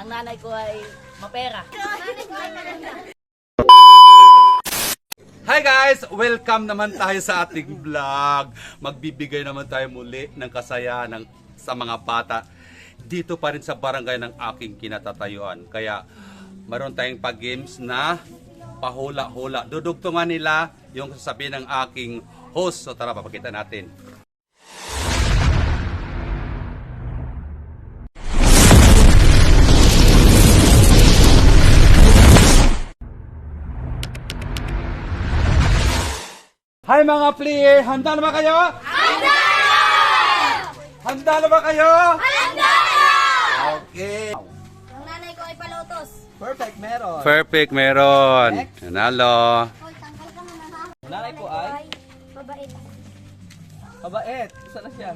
Ang nanay ko ay mapera. Hi guys! Welcome naman tayo sa ating vlog. Magbibigay naman tayo muli ng kasayahan sa mga bata dito pa rin sa barangay ng aking kinatatayuan. Kaya mayroon tayong pag-games na pahula-hula. Dudugtungan nila yung sasabihin ng aking host. So tara, papakita natin. Hi mga player! Handa na ba kayo? Handa! Handa na ba kayo? Handa! Okay. Ang nanay ko ay palotos. Perfect, meron. Perfect, meron. Nanalo. Hoy, tangkal ka muna ha. Nanay ko ay Babait. mabait. Isa na siya.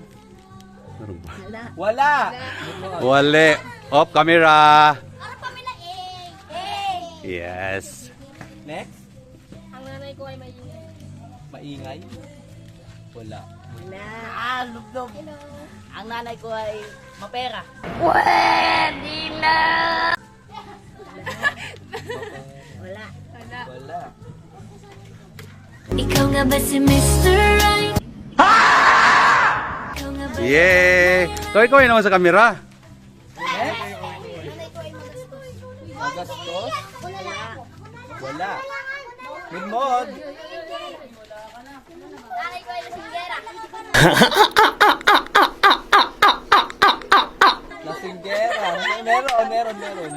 Wala. Wala. Wale. Off camera. Ano pa mila eh? Yes. Next. Ang nanay ko ay maingay. Maingay. Wala. Lubdob. Ang nanay ko ay mapera. Wala. Wala. Ikaw nga ba si Mr. Right? Ikaw nga ba Yay! Koy naman sa camera. Next. Nanay ko ay magastos. Magastos. Wala. Wala. Good mod. Nanay ko ay lasinggera. Lasinggera. Meron.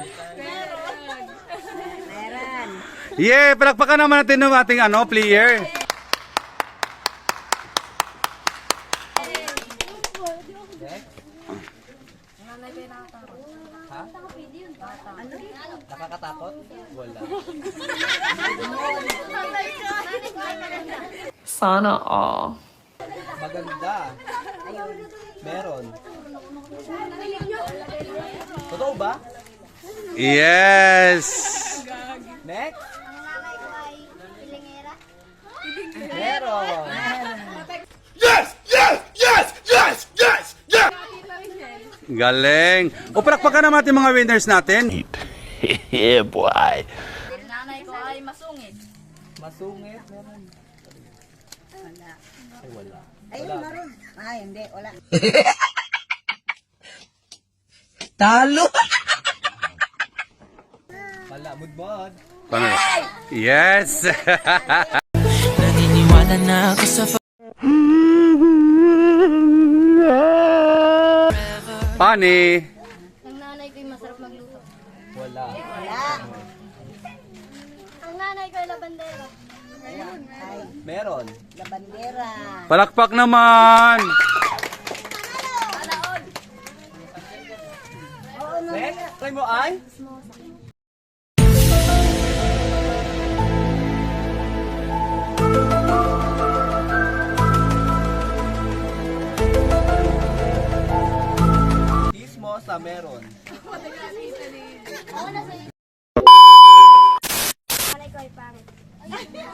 Yay! Palakpakan naman natin ng ating player. Next. Ha? Nakakatakot? Wala. Sana all. Maganda. Meron. Totoo ba? Yes! Next. Ang nanay ko ay pilingera. Meron. Galing. O palakpakan naman ating mga winners natin. Yeah, boy. Ang nanay ko ay masungit. Masungit. Meron. Ay, wala. Ayun, meron. Ay, hindi, wala. Wala. Mudmod. Yes! Naniniwala na ako sa Pani. Ang nanay ko ay masarap magluto. Wala. Ang nanay ko ay labandero. Meron. La bandera. Palakpak naman. Next. Try mo ay? Chismosa. Meron. Nanay ko ay pangit.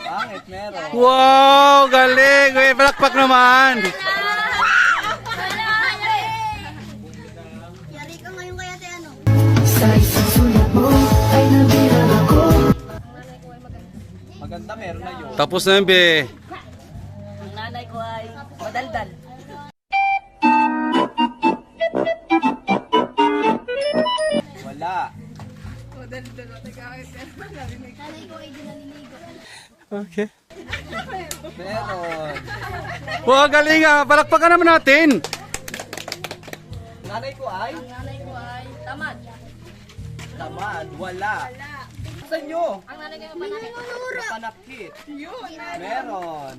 Pangit. Meron. Wow! Galing! Uy, palakpak naman. Yari ka ngayon kaya te ano? sa isang sulat mo ay nabilang ako. Maganda. Meron na yun. Tapos na yun, be. Ang nanay ko ay madaldal. Wala. Nanay ko ay dinaliligo. Okay. Meron. Wow, galing ah. Palakpakan naman natin. Nanay ko ay? Ang nanay ko ay tamad. Tamad. Wala. Sa inyo? Ang nanay ko ay panakit. Panakit. Meron.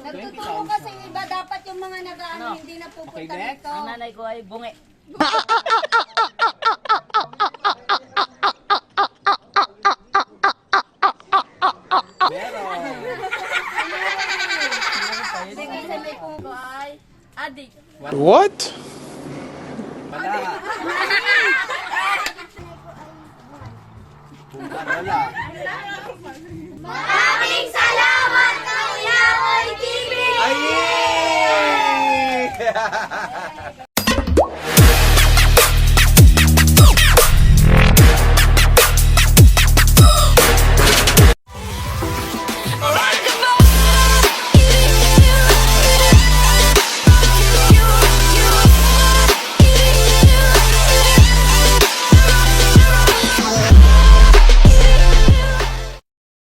Nagtuturo kasi yung iba dapat yung mga nag-ano hindi na Okay, pupunta next. dito. Ang nanay ko ay bungi. Meron. Kasi may pugo ay adik. What?